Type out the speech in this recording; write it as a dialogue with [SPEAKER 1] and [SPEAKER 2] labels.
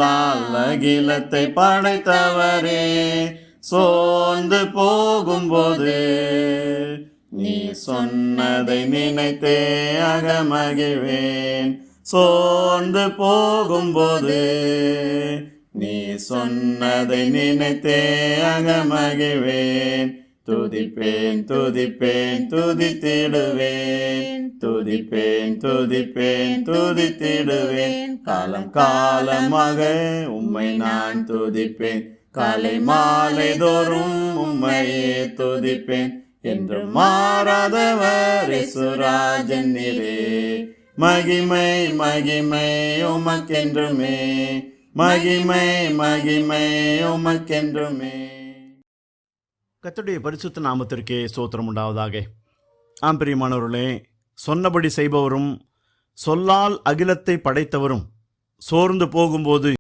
[SPEAKER 1] சொல்லால் அகிலத்தை படைத்தவரே, சோர்ந்து போகும்போது நீ சொன்னதை நினைத்தே அகமகிழ்வேன். சோர்ந்து போகும்போது நீ சொன்னதை நினைத்தே அகமகிழ்வேன். துதிப்பேன் துதிப்பேன் துதித்திடுவேன், துதிப்பேன் துதிப்பேன் துதித்திடுவேன். காலம் காலமாக உம்மை நான் துதிப்பேன், காலை மாலை தோறும் உம்மையே துதிப்பேன். என்று மாறாதவர் இயேசுராஜன் நீரே, மகிமை மகிமை உமக்கென்றுமே, மகிமை மகிமை உமக்கென்றுமே.
[SPEAKER 2] கர்த்தருடைய பரிசுத்த நாமத்திற்கே ஸ்தோத்திரம் உண்டாவதாக. பிரியமானவர்களே, சொன்னபடி செய்பவரும் சொல்லால் அகிலத்தை படைத்தவரும் சோர்ந்து போகும்போது